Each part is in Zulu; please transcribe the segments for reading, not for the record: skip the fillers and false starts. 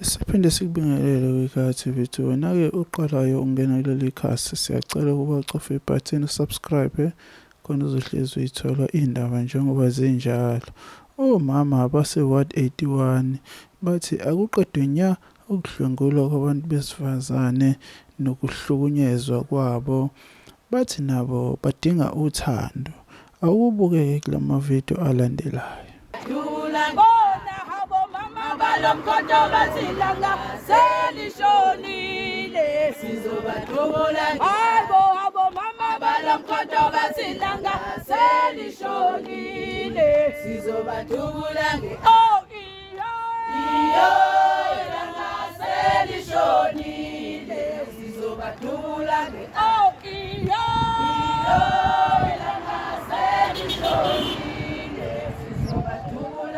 Siphinde sikubingelele kwikhaya TV2. Wena-ke uqalayo ukungena kuleli khasi, siyacela ukuba ucofe ibhathini subscribe khona uzohlezi uyithola iy'ndaba njengoba zinjalo. Omama base-Ward 81 bathi akuqedwe nya ukudlwengulwa kwabantu besifazane nokuhlukunyezwa kwabo. Bathi nabo badinga uthando. Awubuke-ke kula mavidiyo alandelayo. Balomkhonto basilanga selishonile sizobathula abo mama balomkhonto basilanga selishonile sizobathula oh iyo langa selishonile sizobathula oh iyo langa selishonile sizobathula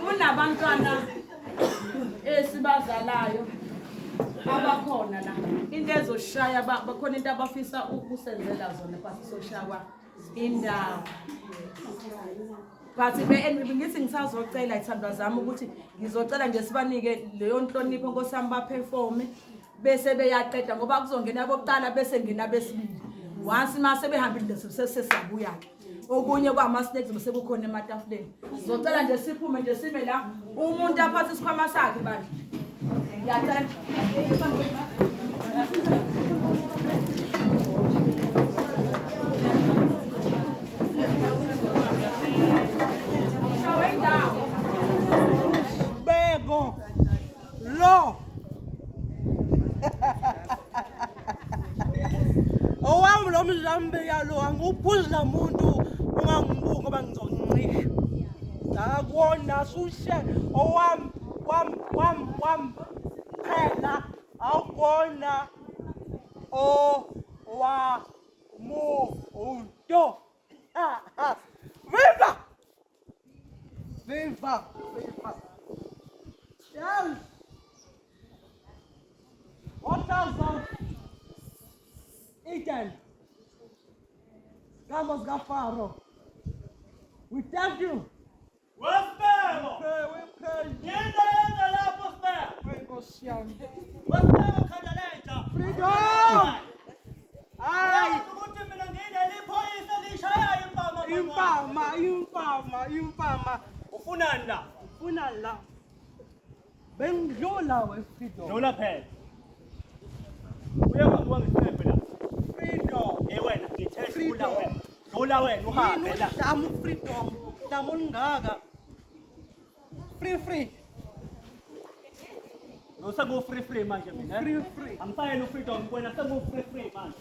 kunabantwana esibazalayo abakhona la into ezoshaya bakhona into abafisa ukusenzela zona bafisa ushaywa indawo but ngithi ngisazocela ithandwa zami ukuthi ngizocela nje sibanike leyo nhlonipho nkosami baperforme bese beyaqeda ngoba kuzongena abokuqala bese ngena besibili once mase behambile sesiyabuya ke okunye kwama snacks bese kukhona ematafuleni sizocela nje siphume nje sibe la umuntu aphathe isikhwama sakhe bandla ngiyacela Bego lo owami lo mzambe yalo anguphuza umuntu ungangibuki ngoba ngizokuncisha ngakubona sushe owami wam phela awubona o wa mo undo viva viva viva yes what else Eden Vamos Gafaro we thank you Wespero! we pray Yenda yenda la poster! Negociando Wespero kadaleta! freedom ai Ukuthi mina ngine liphoyisa lishaya impama Ufunani la? ufuna la bengidlula we freedom Dlula phela. Uyakwazi ngisiphe la. freedom Wena ngithe dlula wena. Dlula wena uhambe la. damu freedom damu ngaka free Usengu free manje mina. free Angisayena ufreedom wena sengu free manje.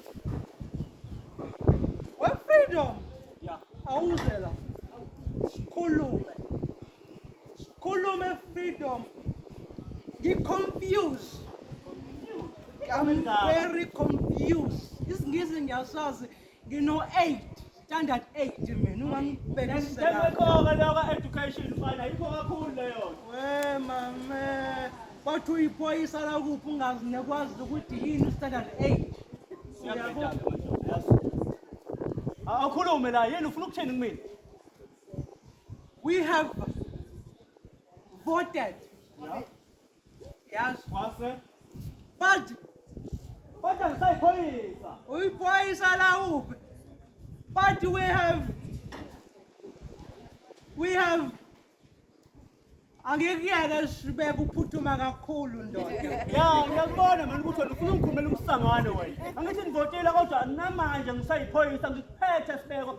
we freedom Yeah. awuzela khulume freedom ngi-confused I'm very confused isingisi ngiyasazi ngino-8 standard 8 mina ungangibhekisela Ngeke la education fana yikho kakhulu leyo. we mame bathi uyiphoyisa la kuphi ungazi nekwazi ukuthi yini standard 8 Siyabhedana manje. Awukhulume la yini ufuna ukuthini kumina? we have voted yes Wase. but Kodwa ngisayiphoyisa. uyiphoyisa la kuphi but we have angekuyeke sibeke uphuthuma kakhulu ndoda Ya, ngiyakubona manje ukuthi wena ufuna ungikhulumela umsangane wena. Angithi ngivotile kodwa namanje ngisayiphoyisa ngiphethe sibeko.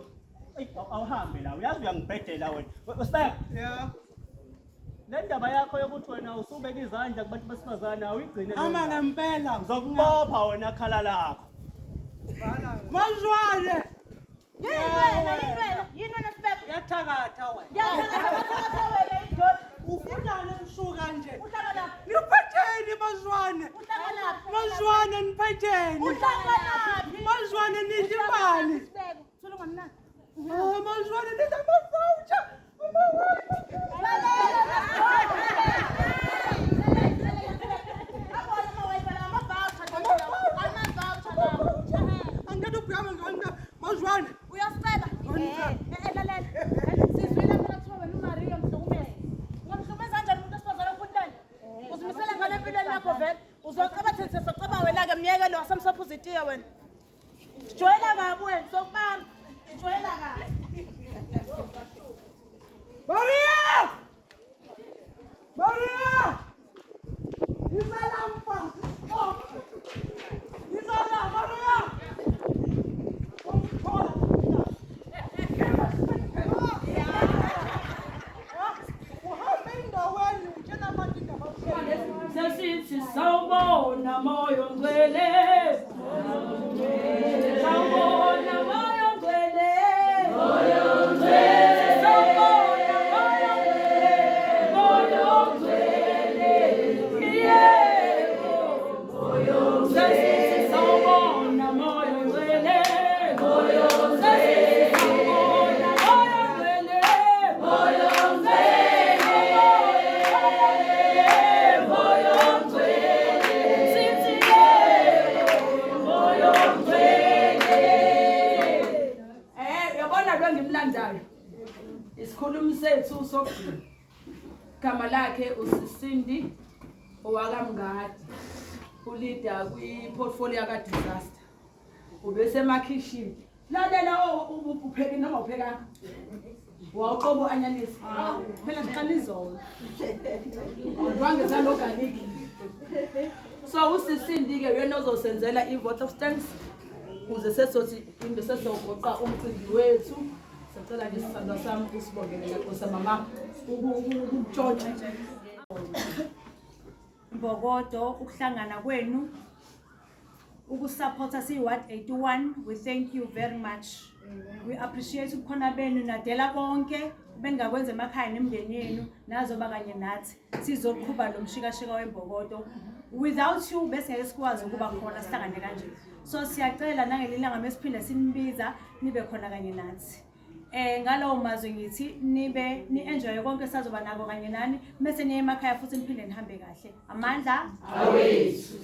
Awuhambe la, uyazi uyangibhedela wena. Wesibeka, yeah le ndaba yakho yokuthi wena usubeka izandla kubantu besifazane awuyigcine. ama ngempela Ngizokubopha wena khala lakho. mazwane yini wena sibebe yathakatha wena yathakatha wena idod ufunane msuka nje uhlala la niphetheni mazwane uhlala la mazwane niphetheni mazwane nidla imali sibebe thula ngamnandi mazwane nidla amavoucher angithatha ubhuyama nganga mazwane uyasicela elalela sizwile phela kuthiwa wena uMaria mhlukumeze ungamhlukumeza kanjani umuntu esifazane okukhululele uzimisele ngale empilweni yakho vele uzocaba thina socaba wena-ke myeke lo wasemsophuzitiya wena joyela kabi wena sokubamba joyela kabi Maria Maria izala mfazi izala Maria uhambe endaweni utshela abantu indaba sesithi sawubona moyo ngcwele sawubona moyo ngcwele sawubona moyo ngcwele moyo ngcwele yebo moyo ngcwele sesithi sawubona moyo ngcwele moyo ngcwele sawubona moyo ngcwele moyo ngimlandayo isikhulumi sethu sokugcina igama lakhe uSisindi owakamngadi ulida kwi-portfolio ka-disaster ubese emakhishini lalela upheke noma upheka wawuqobo anyanisi phela siqala izolo wangezana organic so uSisindi-ke uyena ozosenzela i-vote of thanks ukuze sesothi into sesogoqa umcimbi wethu sicela nje sisandwa sami usibongelela Nkosi mama ukutshontsha Mbokodo ukuhlangana kwenu ukusupporta siWard 81 we thank you very much. We appreciate ukukhona benu nadela konke bengakwenza emakhaya nemndeni yenu nazoba kanye nathi sizoqhubha lo mshikashika weMbokodo. Without you bese ngeke sikwazi ukuba khona sihlangane kanje. So siyacela nangelilanga mesiphinde sinibiza nibe khona kanye nathi. Ngalowo mazwi ngithi nibe ni enjoy konke sazoba nako kanye nani bese niye emakhaya futhi niphinde nihambe kahle. Amandla awethu.